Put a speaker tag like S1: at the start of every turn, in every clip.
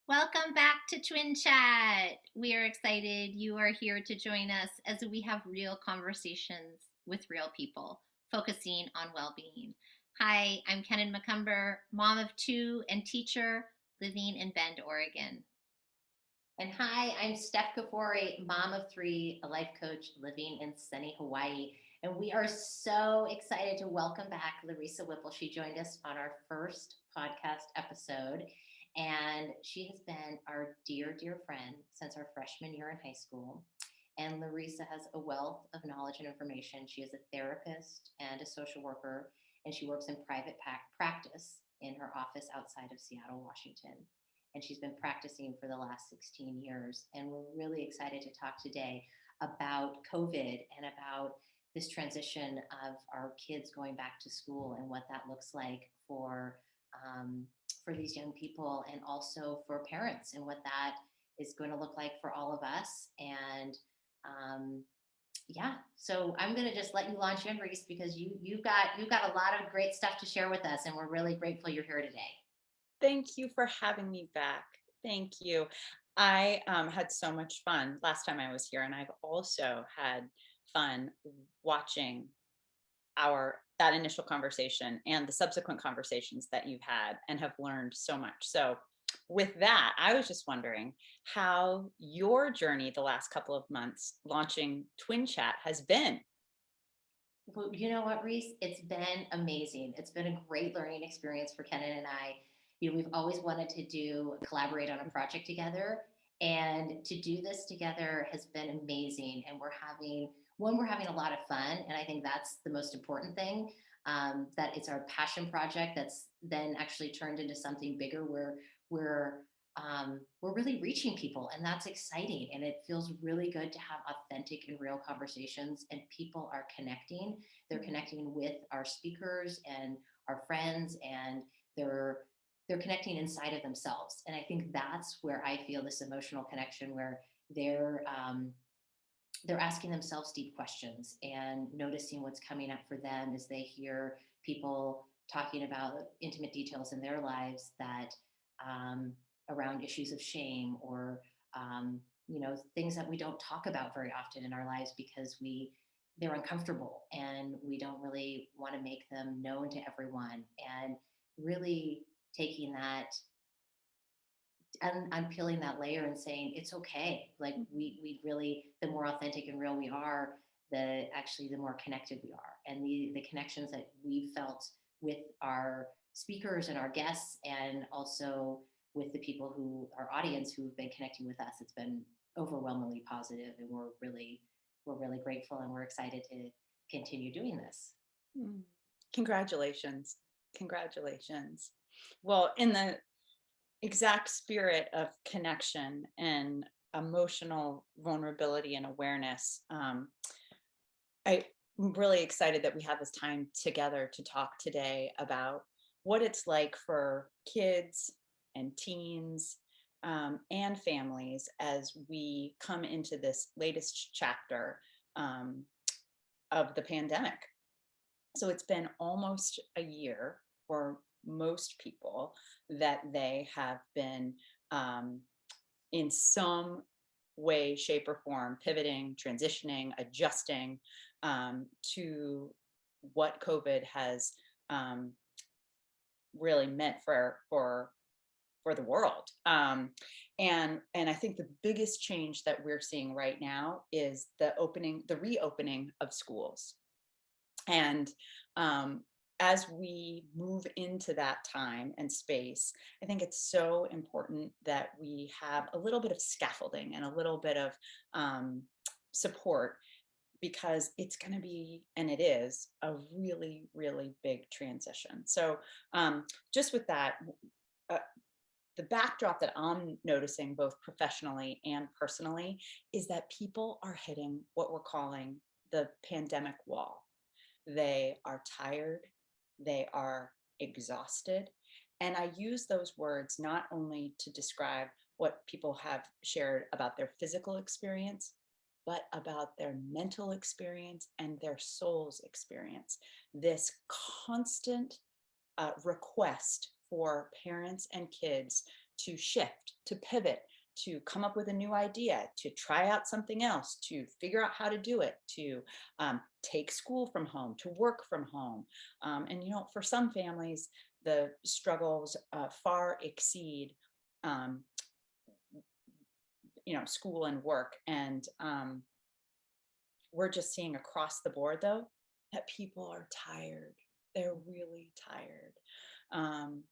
S1: Welcome back to Twin Chat. We are excited you are here to join us as we have real conversations with real people focusing on well being. Hi, I'm Kenan McCumber, mom of two and teacher living in Bend, Oregon. And hi, I'm Steph Kafori, mom of three, a life coach living in sunny Hawaii. And we are so excited to welcome back Larisa Whipple. She joined us on our first podcast episode. And she has been our dear, dear friend since our freshman year in high school. And Larisa has a wealth of knowledge and information. She is a therapist and a social worker, and she works in private practice in her office outside of Seattle, Washington. And she's been practicing for the last 16 years. And we're really excited to talk today about COVID and about this transition of our kids going back to school and what that looks like for these young people and also for parents and what that is going to look like for all of us. And yeah, so I'm going to just let you launch in, Reese, because you've got a lot of great stuff to share with us, and we're really grateful you're here today.
S2: Thank you for having me back. Thank you. I had so much fun last time I was here, and I've also had fun watching our that initial conversation and the subsequent conversations that you've had and have learned so much. So with that, I was just wondering how your journey the last couple of months launching Twin Chat has been.
S1: Well, you know what, Reese? It's been amazing. It's been a great learning experience for Kenan and I. We've always wanted to collaborate on a project together, and to do this together has been amazing. And we're having a lot of fun, and I think that's the most important thing. That it's our passion project that's then actually turned into something bigger where we're we're really reaching people, and that's exciting. And it feels really good to have authentic and real conversations, and people are connecting. They're connecting with our speakers and our friends, and they're they're connecting inside of themselves. And I think that's where I feel this emotional connection, where they're um, they're asking themselves deep questions and noticing what's coming up for them as they hear people talking about intimate details in their lives that um, around issues of shame or things that we don't talk about very often in our lives because they're uncomfortable and we don't really want to make them known to everyone, and really taking that and I'm peeling that layer and saying it's okay. Like we really, the more authentic and real we are, the more connected we are, and the connections that we felt with our speakers and our guests, and also with the people who our audience who've been connecting with us. It's been overwhelmingly positive, and we're really grateful, and we're excited to continue doing this.
S2: Mm. Congratulations. Congratulations. Well, in the exact spirit of connection and emotional vulnerability and awareness, I'm really excited that we have this time together to talk today about what it's like for kids and teens and families as we come into this latest chapter um, of the pandemic. So it's been almost a year for most people that they have been um, in some way, shape, or form pivoting, transitioning, adjusting to what COVID has um, really meant for the world. And I think the biggest change that we're seeing right now is the reopening of schools. And as we move into that time and space, I think it's so important that we have a little bit of scaffolding and a little bit of support, because it's going to be, and it is, a really, really big transition. So just with that, uh, the backdrop that I'm noticing both professionally and personally is that people are hitting what we're calling the pandemic wall. They are tired, they are exhausted. And I use those words not only to describe what people have shared about their physical experience, but about their mental experience and their soul's experience. This constant request for parents and kids to shift, to pivot, to come up with a new idea, to try out something else, to figure out how to do it, to take school from home, to work from home. And, for some families, the struggles far exceed, um, school and work. And we're just seeing across the board, though, that people are tired. They're really tired. Um,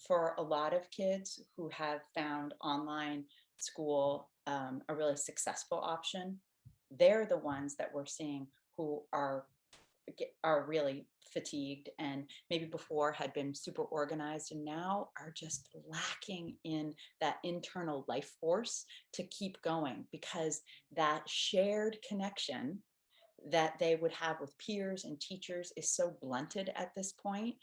S2: for a lot of kids who have found online school a really successful option, they're the ones that we're seeing who are really fatigued, and maybe before had been super organized and now are just lacking in that internal life force to keep going, because that shared connection that they would have with peers and teachers is so blunted at this point,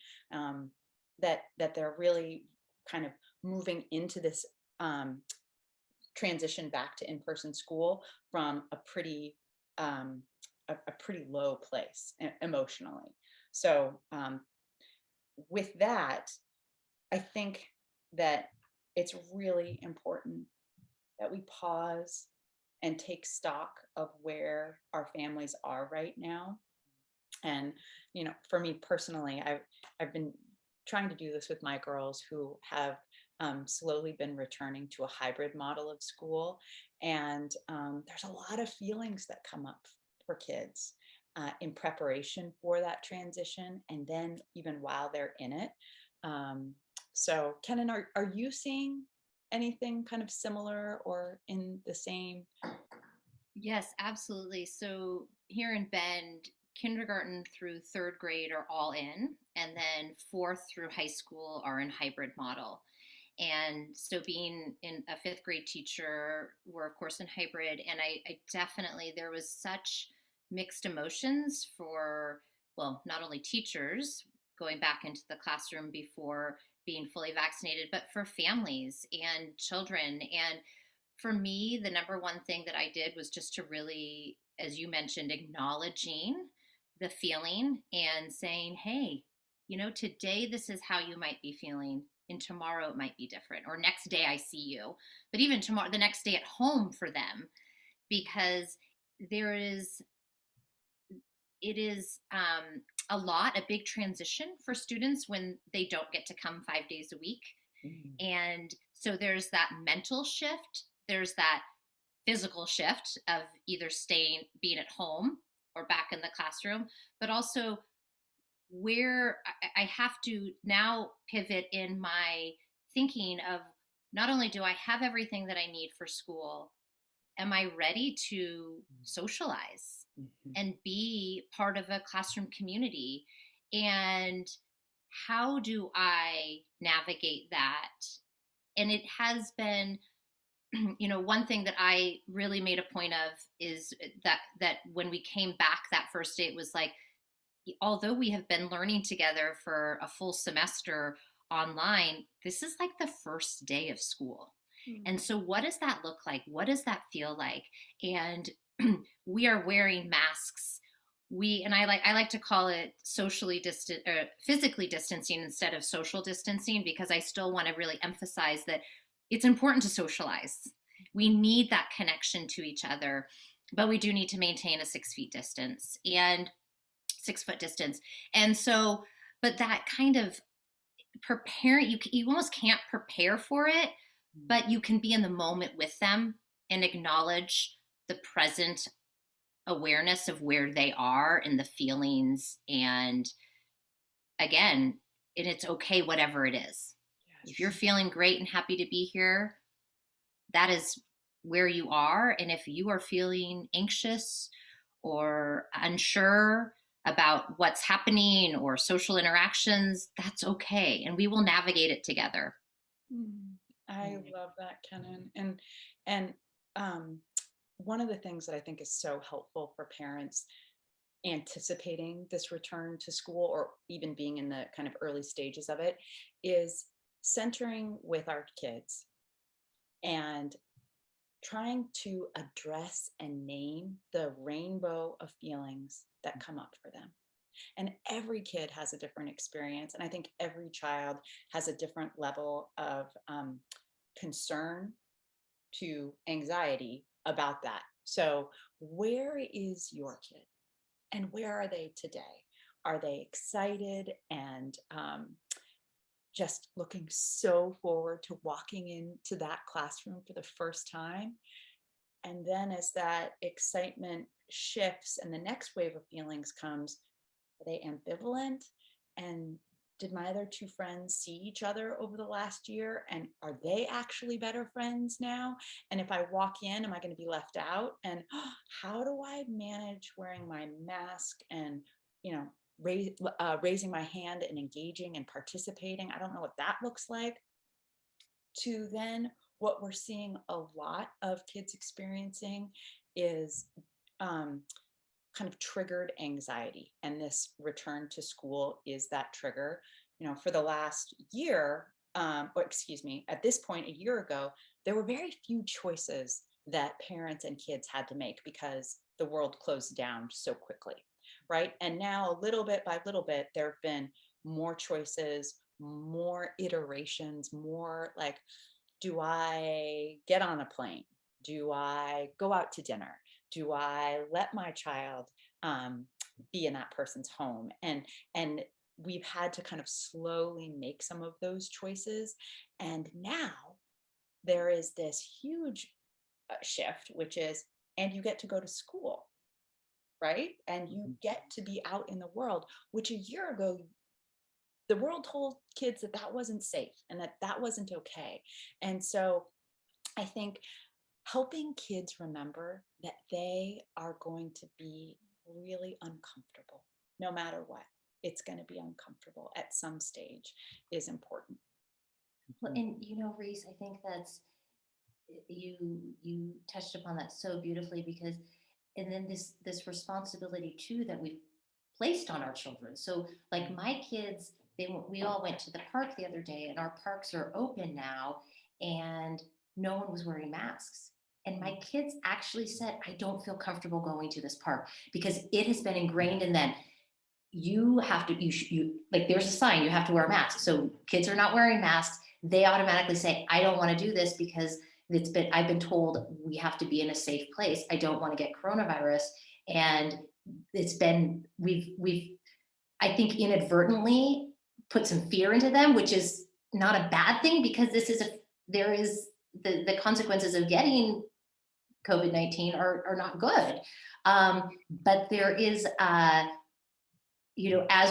S2: that they're really kind of moving into this um, transition back to in-person school from um, a pretty low place emotionally. So with that, I think that it's really important that we pause and take stock of where our families are right now. And for me personally, I've been trying to do this with my girls who have slowly been returning to a hybrid model of school. And there's a lot of feelings that come up for kids in preparation for that transition, and then even while they're in it. Um, so, Kenan, are you seeing anything kind of similar or in the same?
S1: Yes, absolutely. So here in Bend, kindergarten through third grade are all in, and then fourth through high school are in hybrid model. And so being in a fifth grade teacher, we're of course in hybrid. And I definitely, there was such mixed emotions for, well, not only teachers going back into the classroom before being fully vaccinated, but for families and children. And for me, the number one thing that I did was just to really, as you mentioned, acknowledging the feeling and saying, hey, today this is how you might be feeling, and tomorrow it might be different, or next day I see you, but even tomorrow, the next day at home for them, because there is, it is a big transition for students when they don't get to come 5 days a week.
S2: Mm.
S1: And so there's that mental shift, there's that physical shift of either being at home or back in the classroom, but also where I have to now pivot in my thinking of, not only do I have everything that I need for school, am I ready to socialize
S2: Mhm.
S1: and be part of a classroom community? And how do I navigate that? And it has been, one thing that I really made a point of is that when we came back that first day, it was like, although we have been learning together for a full semester online, this is like the first day of school. And
S2: Mm.
S1: so what does that look like? What does that feel like? And we are wearing masks. I like to call it socially distant or physically distancing instead of social distancing, because I still want to really emphasize that it's important to socialize. We need that connection to each other, but we do need to maintain a 6 feet distance and 6 foot distance. And so, but that kind of preparing, you almost can't prepare for it, but you can be in the moment with them and acknowledge the present awareness of where they are and the feelings. And again, it's okay, whatever it is. If you're
S2: Yes.
S1: feeling great and happy to be here, that is where you are. And if you are feeling anxious or unsure about what's happening or social interactions, that's okay. And we will navigate it together.
S2: Mm. I love that, Kenan. And um, one of the things that I think is so helpful for parents anticipating this return to school, or even being in the kind of early stages of it, is centering with our kids and trying to address and name the rainbow of feelings that come up for them. And every kid has a different experience. And I think every child has a different level of concern to anxiety about that. So, where is your kid and where are they today? Are they excited and just looking so forward to walking into that classroom for the first time? And then as that excitement shifts and the next wave of feelings comes, are they ambivalent? And did my other two friends see each other over the last year? And are they actually better friends now? And if I walk in, am I going to be left out? And how do I manage wearing my mask and, you know, raising my hand and engaging and participating? I don't know what that looks like. To then what we're seeing a lot of kids experiencing is um, kind of triggered anxiety. And this return to school is that trigger. You know, for the last year, or excuse me, at this point, a year ago, there were very few choices that parents and kids had to make because the world closed down so quickly, right? And now, little bit by little bit, there have been more choices, more iterations, more like, do I get on a plane? Do I go out to dinner? Do I let my child um, be in that person's home? And we've had to kind of slowly make some of those choices. And now there is this huge shift, which is, and you get to go to school, right? And you get to be out in the world, which a year ago the world told kids that that wasn't safe and that that wasn't okay. And so I think helping kids remember that they are going to be really uncomfortable no matter what. It's going to be uncomfortable at some stage is important.
S1: Well, and you know, Reese, I think that's you touched upon that so beautifully because and then this responsibility too that we've placed on our children. So like my kids, we all went to the park the other day and our parks are open now and no one was wearing masks. And my kids actually said, I don't feel comfortable going to this park because it has been ingrained in them. You have to, you like, there's a sign, you have to wear a mask. So kids are not wearing masks. They automatically say, I don't want to do this because I've been told we have to be in a safe place. I don't want to get coronavirus. And we've I think inadvertently put some fear into them, which is not a bad thing because there is the consequences of getting COVID-19 are not good. But there is, as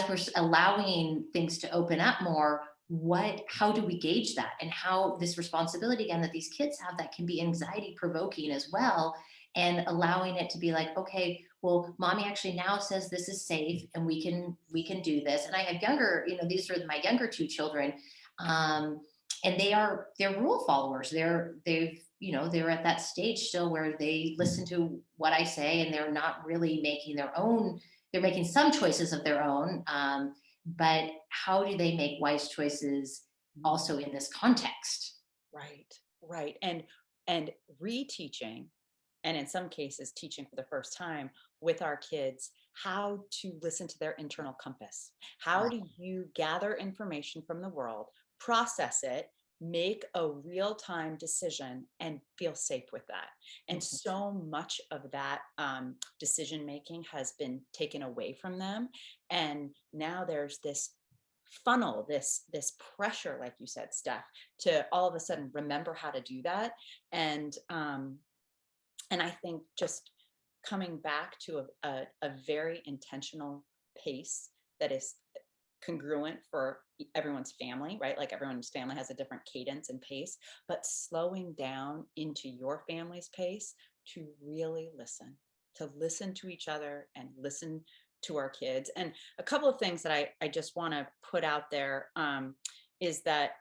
S1: we're allowing things to open up more, how do we gauge that and how this responsibility again that these kids have that can be anxiety provoking as well, and allowing it to be like, okay, well, mommy actually now says this is safe and we can do this. And I have these are my younger two children, and they're rule followers. They're at that stage still where they listen to what I say and they're not really making their own. They're making some choices of their own, but how do they make wise choices also in this context?
S2: Right, right. And reteaching, and in some cases teaching for the first time with our kids how to listen to their internal compass. How do you gather information from the world, process it, make a real-time decision, and feel safe with that? And so much of that decision making has been taken away from them, and now there's this funnel, this pressure, like you said, Steph, to all of a sudden remember how to do that. And um and I think just coming back to a very intentional pace that is congruent for everyone's family, right? Like everyone's family has a different cadence and pace, but slowing down into your family's pace to really to listen to each other and listen to our kids. And a couple of things that I just want to put out there is that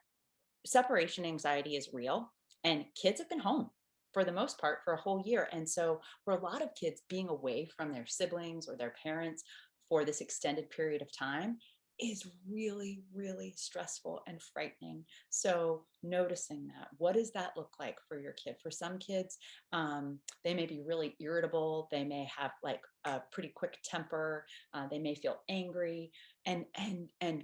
S2: separation anxiety is real, and kids have been home for the most part for a whole year. And so for a lot of kids, being away from their siblings or their parents for this extended period of time is really, really stressful and frightening. So noticing that, what does that look like for your kid? For some kids, they may be really irritable. They may have like a pretty quick temper. They may feel angry, and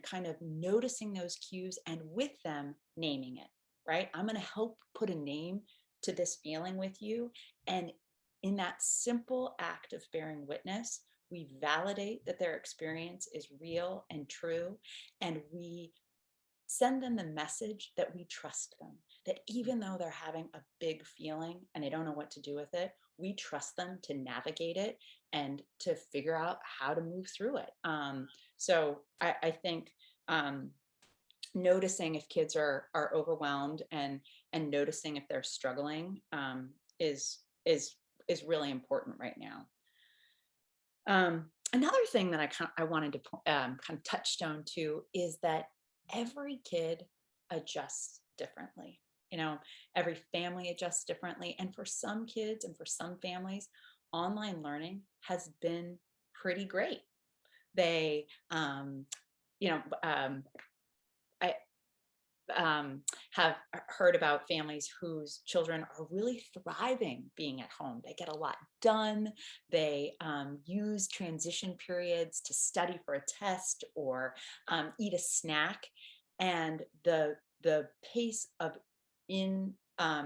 S2: kind of noticing those cues and with them naming it. right? I'm going to help put a name to this feeling with you. And in that simple act of bearing witness, we validate that their experience is real and true. And we send them the message that we trust them, that even though they're having a big feeling and they don't know what to do with it, we trust them to navigate it and to figure out how to move through it. So I think noticing if kids are overwhelmed and noticing if they're struggling is really important right now. Another thing that I wanted to kind of touchstone to is that every kid adjusts differently. You know, every family adjusts differently, and for some kids and for some families, online learning has been pretty great. They, you know, I have heard about families whose children are really thriving being at home. They get a lot done. They use transition periods to study for a test or eat a snack, and the pace of in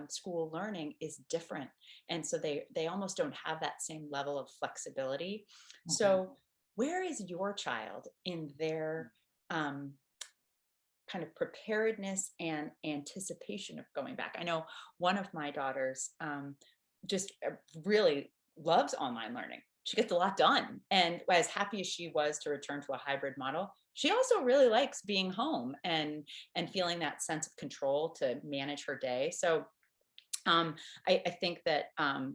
S2: school learning is different, and so they almost don't have that same level of flexibility.
S1: Mhm.
S2: So, where is your child in their um, kind of preparedness and anticipation of going back? I know one of my daughters just really loves online learning. She gets a lot done. And as happy as she was to return to a hybrid model, she also really likes being home and feeling that sense of control to manage her day. So um, I think that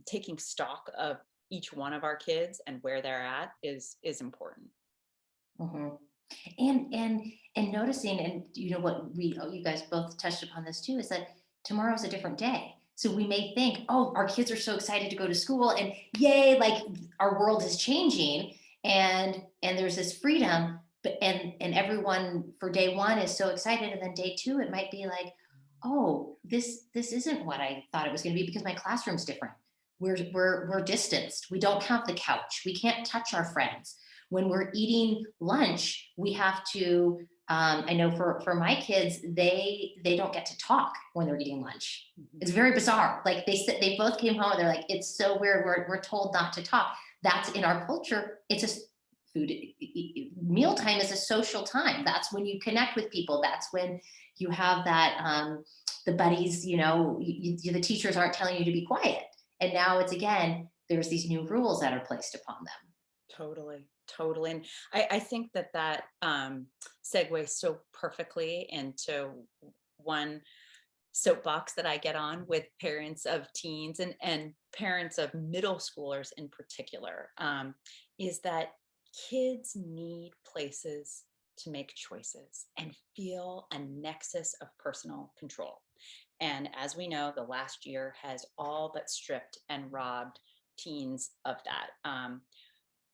S2: taking stock of each one of our kids and where they're at is important.
S1: Mhm. And noticing, and you know what we you guys both touched upon this too, is that tomorrow's a different day. So we may think, oh, our kids are so excited to go to school, and yay, like our world is changing, and there's this freedom, but and everyone for day one is so excited, and then day two it might be like, oh, this isn't what I thought it was going to be because my classroom's different. We're distanced. We don't have the couch. We can't touch our friends when we're eating lunch. We have to I know for my kids, they don't get to talk when they're eating lunch.
S2: Mhm.
S1: It's very bizarre. Like they both came home and they're like, it's so weird, we're told not to talk. That's in our culture. It's a food mealtime is a social time. That's when you connect with people. That's when you have that the buddies, the teachers aren't telling you to be quiet. And now it's again, there's these new rules that are placed upon them.
S2: Totally, totally. And I think that segues so perfectly into one soapbox that I get on with parents of teens and parents of middle schoolers in particular, is that kids need places to make choices and feel a nexus of personal control. And as we know, the last year has all but stripped and robbed teens of that.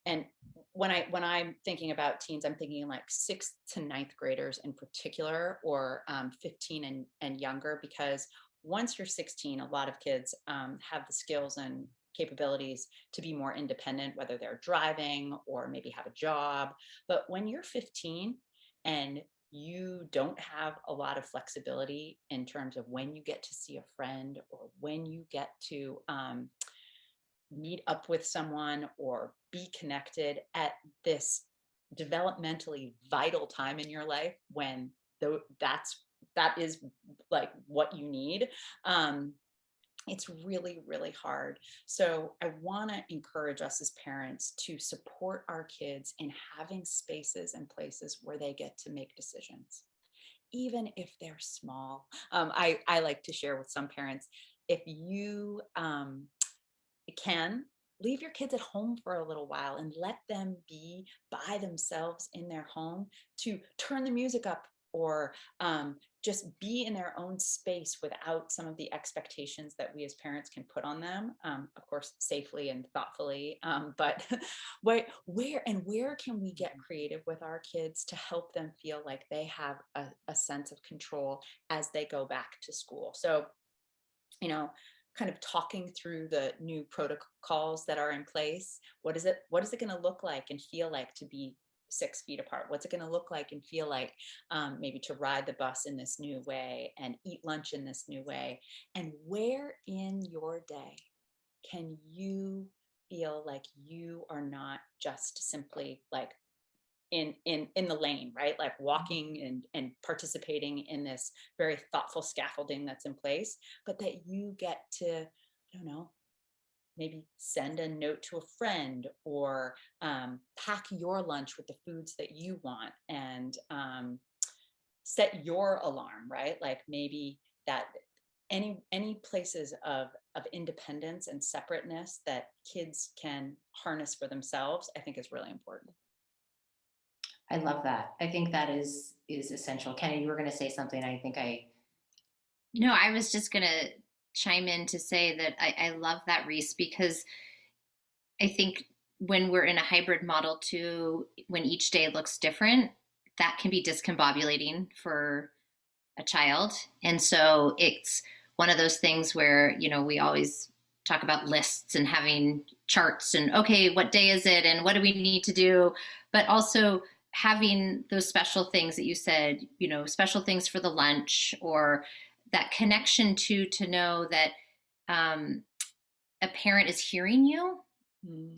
S2: And when I'm thinking about teens, I'm thinking like sixth to ninth graders in particular, or 15 and younger, because once you're 16, a lot of kids have the skills and capabilities to be more independent, whether they're driving or maybe have a job. But when you're 15 and you don't have a lot of flexibility in terms of when you get to see a friend or when you get to meet up with someone or be connected at this developmentally vital time in your life when that is like what you need. um, it's really, really hard. So I want to encourage us as parents to support our kids in having spaces and places where they get to make decisions, even if they're small. I like to share with some parents, if you can leave your kids at home for a little while and let them be by themselves in their home, to turn the music up or just be in their own space without some of the expectations that we as parents can put on them, of course safely and thoughtfully, but where can we get creative with our kids to help them feel like they have a sense of control as they go back to school? So, you know, kind of talking through the new protocols that are in place. What is it going to look like and feel like to be 6 feet apart? What's it going to look like and feel like, maybe to ride the bus in this new way and eat lunch in this new way? And where in your day can you feel like you are not just simply like in the lane, right? Like walking and participating in this very thoughtful scaffolding that's in place, but that you get to, I don't know, maybe send a note to a friend, or pack your lunch with the foods that you want, and set your alarm, right? Like maybe that any places of independence and separateness that kids can harness for themselves, I think is really important.
S1: I love that. I think that is essential. Kenny, you were going to say something. I think I
S3: No, I was just going to chime in to say that I love that, Reese, because I think when we're in a hybrid model too, when each day looks different, that can be discombobulating for a child. And so it's one of those things where, we always talk about lists and having charts and, okay, what day is it? And what do we need to do? But also having those special things that you said, special things for the lunch, or that connection to know that a parent is hearing you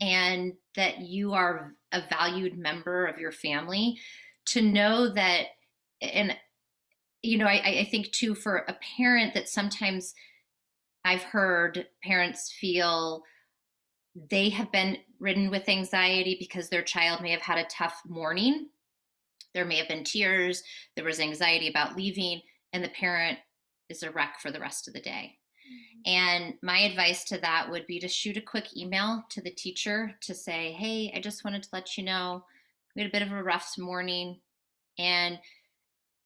S3: and that you are a valued member of your family, to know that. And I think too, for a parent, that sometimes I've heard parents feel they have been ridden with anxiety because their child may have had a tough morning. There may have been tears, there was anxiety about leaving, and the parent is a wreck for the rest of the day. And my advice to that would be to shoot a quick email to the teacher to say, hey, I just wanted to let you know we had a bit of a rough morning. And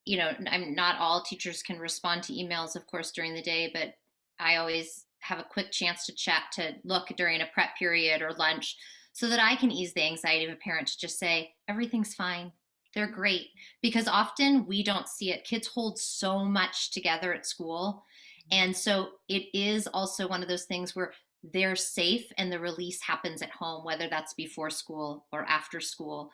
S3: I'm not all teachers can respond to emails, of course, during the day, but I always have a quick chance to chat, to look during a prep period or lunch, so that I can ease the anxiety of a parent to just say, everything's fine. They're great. Because often we don't see it. Kids hold so much together at school. And so it is also one of those things where they're safe and the release happens at home, whether that's before school or after school.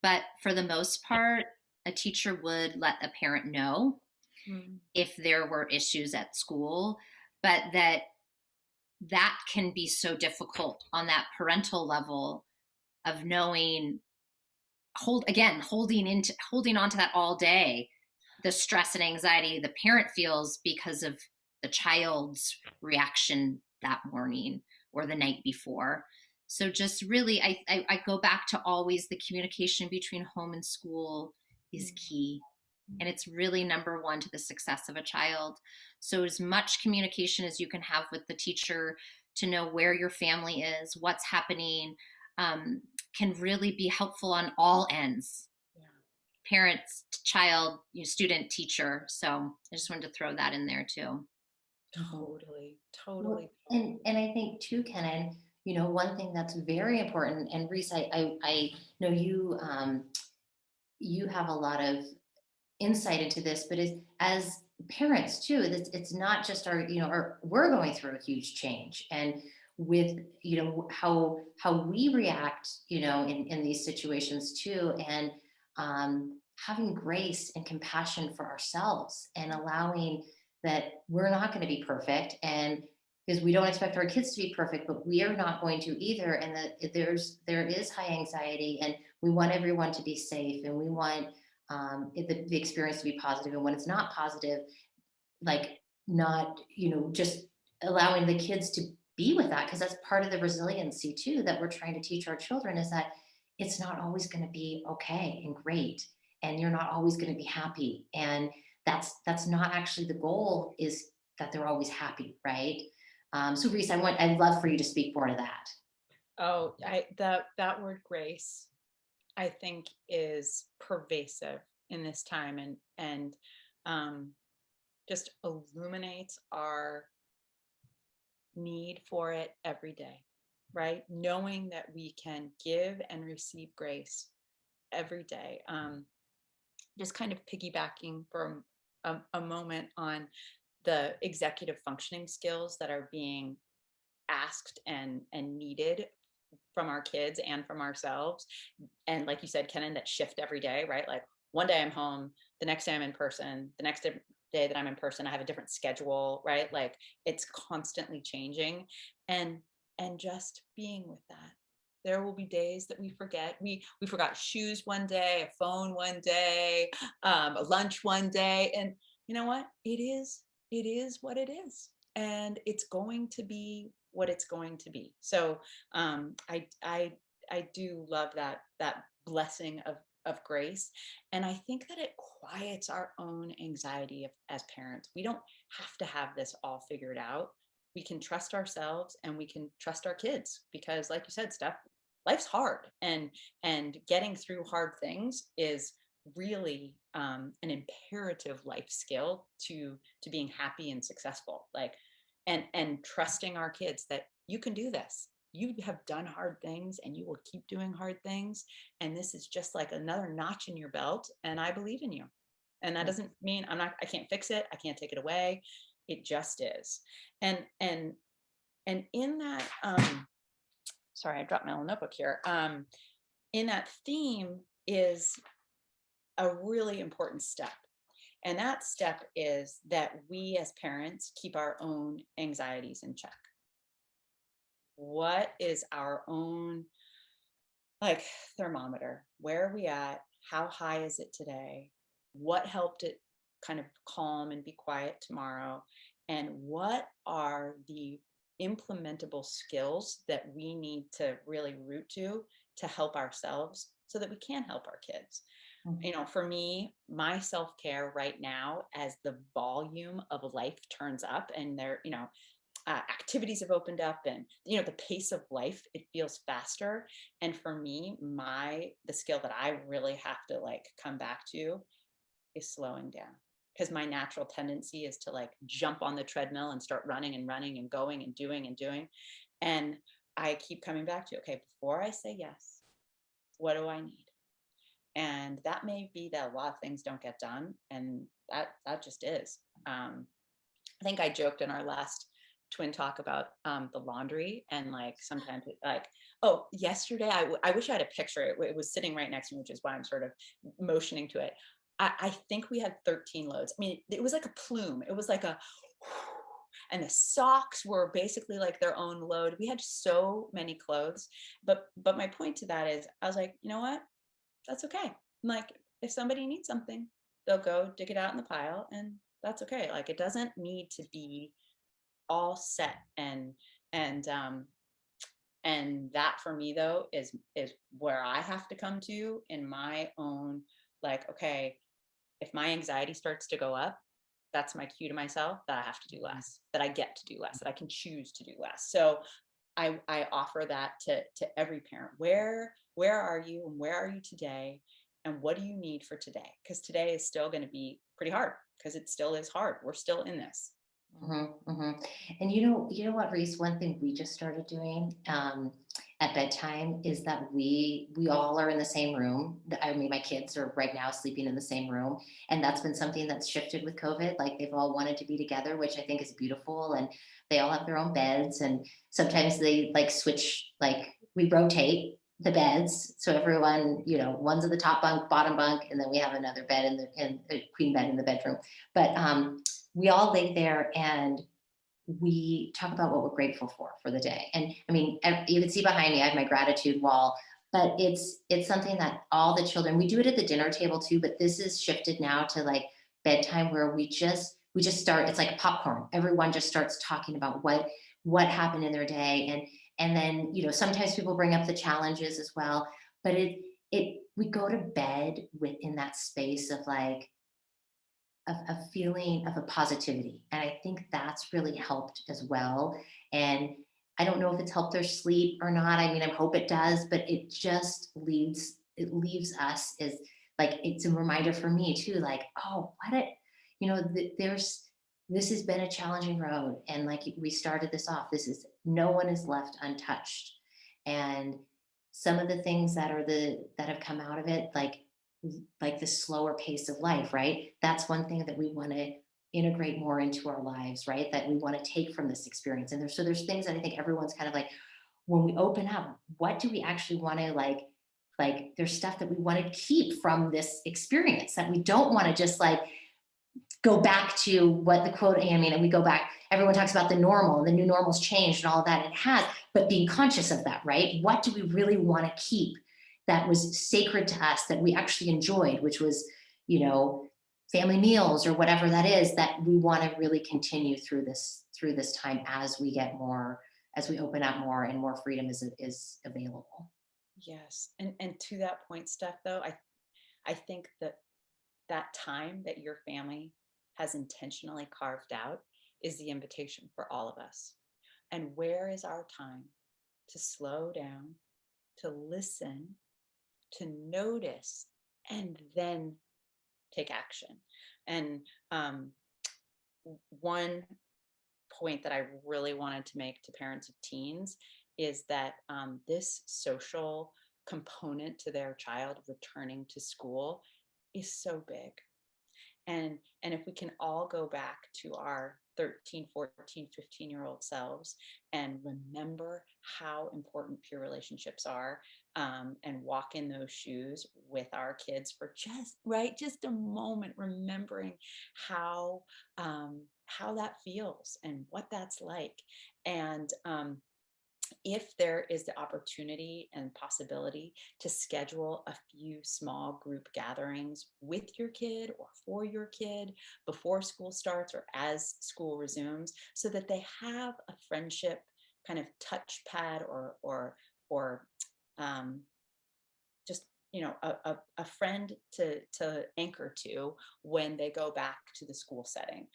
S3: But for the most part, a teacher would let a parent know if there were issues at school, but that can be so difficult on that parental level of knowing, holding on to that all day, the stress and anxiety the parent feels because of the child's reaction that morning or the night before. So just really, I go back to always the communication between home and school is key. And it's really number one to the success of a child. So as much communication as you can have with the teacher to know where your family is, what's happening, can really be helpful on all ends. Yeah. Parents, child, student, teacher. So I just wanted to throw that in there too.
S2: Totally.
S1: Well, and I think too, Kenan, one thing that's very important, and Reese, I know you have a lot of insight into this, but as parents too, it's not just we're going through a huge change, and with how we react, in these situations too, and having grace and compassion for ourselves, and allowing that we're not going to be perfect, and because we don't expect our kids to be perfect, but we are not going to either, and that there is high anxiety, and we want everyone to be safe, and we want the experience to be positive. And when it's not positive, like not, just allowing the kids to be with that, because that's part of the resiliency too that we're trying to teach our children, is that it's not always going to be okay and great, and you're not always going to be happy, and that's not actually the goal, is that they're always happy, right? So Reese, I'd love for you to speak more to that.
S2: Oh, that word grace, I think, is pervasive in this time, and just illuminates our need for it every day, right? Knowing that we can give and receive grace every day. Just kind of piggybacking for a moment on the executive functioning skills that are being asked and needed from our kids and from ourselves. And like you said, Kenan, that shift every day, right? Like one day I'm home, the next day I'm in person, the next day that I'm in person, I have a different schedule, right? Like it's constantly changing, and just being with that. There will be days that we forget. We forgot shoes one day, a phone one day, a lunch one day, and you know what? It is what it is, and it's going to be what it's going to be. So I do love that blessing of grace, and I think that it quiets our own anxiety as parents. We don't have to have this all figured out. We can trust ourselves and we can trust our kids, because like you said, Steph, life's hard, and getting through hard things is really an imperative life skill to being happy and successful. Like, and trusting our kids that you can do this. You have done hard things and you will keep doing hard things, and this is just like another notch in your belt, and I believe in you. And that doesn't mean I can't fix it, I can't take it away. It just is. And in that sorry, I dropped my little notebook here. In that theme is a really important step. And that step is that we as parents keep our own anxieties in check. What is our own like thermometer? Where are we at? How high is it today? What helped it kind of calm and be quiet tomorrow? And what are the implementable skills that we need to really root to help ourselves so that we can help our kids? You know, for me, my self-care right now, as the volume of life turns up and there, activities have opened up, and the pace of life, it feels faster. And for me, the skill that I really have to like come back to is slowing down, because my natural tendency is to like jump on the treadmill and start running and running and going and doing. And I keep coming back to, okay, before I say yes, what do I need? And that may be that a lot of things don't get done, and that just is. I think I joked in our last twin talk about the laundry, and like sometimes like, oh, yesterday I wish I had a picture. It was sitting right next to me, which is why I'm sort of motioning to it. I think we had 13 loads. I mean, it was like a plume. It was like a, and the socks were basically like their own load. We had so many clothes. But my point to that is, I was like, you know what? That's okay. Like, if somebody needs something, they'll go dig it out in the pile, and that's okay. Like, it doesn't need to be all set. And that for me though is where I have to come to in my own, like, okay, if my anxiety starts to go up, that's my cue to myself that I have to do less, that I get to do less, that I can choose to do less. So I offer that to every parent. Where are you, and where are you today, and what do you need for today? Because today is still going to be pretty hard, because it still is hard. We're still in this.
S1: And you know what, Reese? One thing we just started doing at bedtime is that we all are in the same room. I mean, my kids are right now sleeping in the same room, and that's been something that's shifted with COVID. Like they've all wanted to be together, which I think is beautiful. And they all have their own beds, and sometimes they like switch. Like we rotate the beds, so everyone, one's at the top bunk, bottom bunk, and then we have another bed in a queen bed in the bedroom. But we all lay there and we talk about what we're grateful for the day. And I mean, you can see behind me, I have my gratitude wall, but it's something that all the children, we do it at the dinner table too, but this is shifted now to like bedtime, where we just start, it's like popcorn. Everyone just starts talking about what happened in their day. And then, sometimes people bring up the challenges as well, but we go to bed within that space of like, a feeling of a positivity. And I think that's really helped as well. And I don't know if it's helped their sleep or not. I mean, I hope it does, but it leaves us as like, it's a reminder for me too, like, oh, this has been a challenging road. And like we started this off, no one is left untouched. And some of the things that have come out of it, like the slower pace of life, right? That's one thing that we want to integrate more into our lives, right? That we want to take from this experience. And there's things that I think everyone's kind of like, when we open up, what do we actually want to like there's stuff that we want to keep from this experience that we don't want to just like go back to what the quote, I mean, and we go back, everyone talks about the normal and the new normal's changed and all of that. It has, but being conscious of that, right? What do we really want to keep that was sacred to us that we actually enjoyed, which was, you know, family meals or whatever that is that we want to really continue through this time as we get more, as we open up more and more freedom is available.
S2: Yes. And to that point, Steph, though, I think that that time that your family has intentionally carved out is the invitation for all of us. And where is our time to slow down, to listen, to notice, and then take action? And one point that I really wanted to make to parents of teens is that this social component to their child returning to school is so big. And if we can all go back to our 13, 14, 15-year-old selves and remember how important peer relationships are, and walk in those shoes with our kids for just a moment, remembering how that feels and what that's like. And if there is the opportunity and possibility to schedule a few small group gatherings with your kid or for your kid before school starts or as school resumes, so that they have a friendship kind of touchpad or just a friend to anchor to when they go back to the school setting.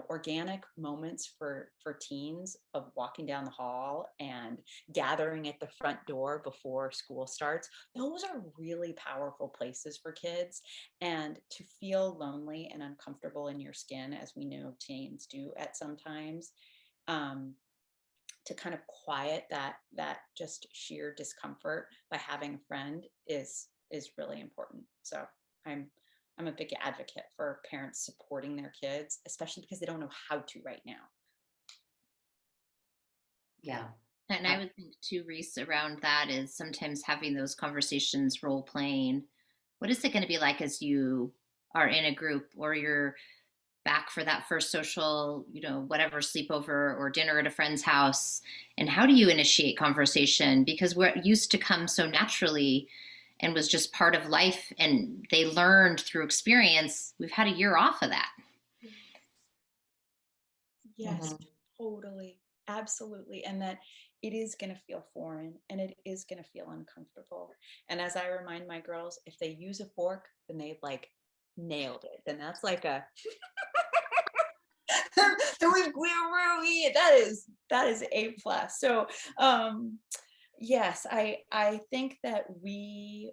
S2: Organic moments for teens of walking down the hall and gathering at the front door before school starts, those are really powerful places for kids. And to feel lonely and uncomfortable in your skin, as we know teens do at some times, to kind of quiet that just sheer discomfort by having a friend is really important. So I'm a big advocate for parents supporting their kids, especially because they don't know how to right now.
S1: Yeah.
S3: And I would think too, Reese, around that is sometimes having those conversations, role playing. What is it going to be like as you are in a group or you're back for that first social, whatever, sleepover or dinner at a friend's house? And how do you initiate conversation? Because we're used to come so naturally and was just part of life, and they learned through experience. We've had a year off of that.
S2: Yes, totally. Absolutely. And that it is going to feel foreign and it is going to feel uncomfortable. And as I remind my girls, if they use a fork, then they've like nailed it. Then that's like a that is A plus. So yes, I think that we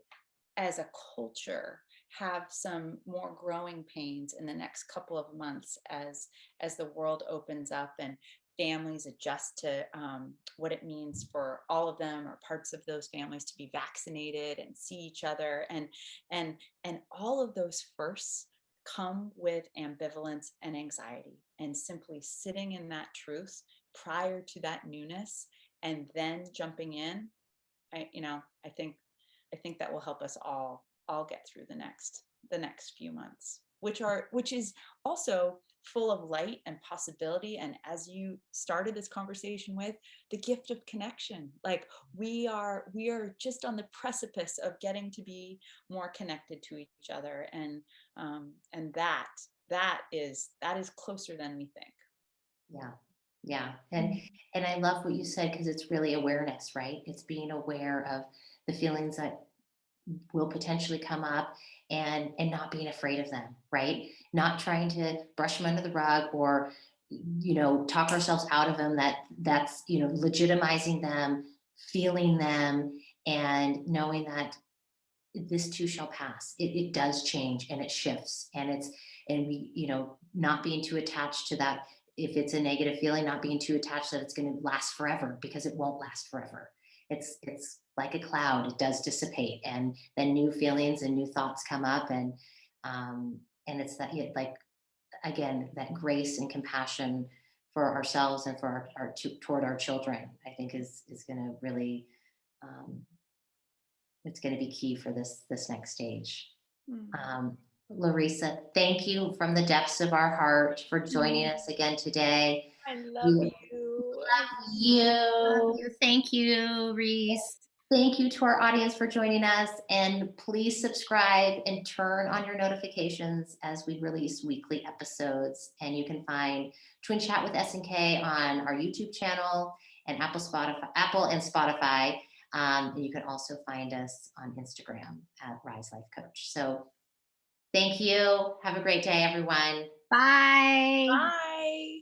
S2: as a culture have some more growing pains in the next couple of months as the world opens up and families adjust to what it means for all of them or parts of those families to be vaccinated and see each other, and all of those firsts come with ambivalence and anxiety, and simply sitting in that truth prior to that newness and then jumping in, I think that will help us all get through the next few months, which is also full of light and possibility. And as you started this conversation with, the gift of connection, like we are just on the precipice of getting to be more connected to each other, and that is closer than we think.
S1: Yeah. And I love what you said, because it's really awareness, right? It's being aware of the feelings that will potentially come up, and not being afraid of them, right? Not trying to brush them under the rug or talk ourselves out of them. That's legitimizing them, feeling them, and knowing that this too shall pass. It does change and it shifts, and we not being too attached to that. If it's a negative feeling, not being too attached that it's going to last forever, because it won't last forever. It's like a cloud. It does dissipate, and then new feelings and new thoughts come up, and it's that, like, again, that grace and compassion for ourselves and for toward our children, I think is going to really, it's going to be key for this next stage. Larisa, thank you from the depths of our heart for joining us again today.
S2: I love
S1: We
S2: you.
S1: love you.
S3: Thank you, Reese.
S1: Thank you to our audience for joining us, and please subscribe and turn on your notifications as we release weekly episodes. And you can find Twin Chat with S&K on our YouTube channel and Apple and Spotify. And you can also find us on Instagram at Rise Life Coach. So thank you. Have a great day, everyone.
S3: Bye.
S2: Bye.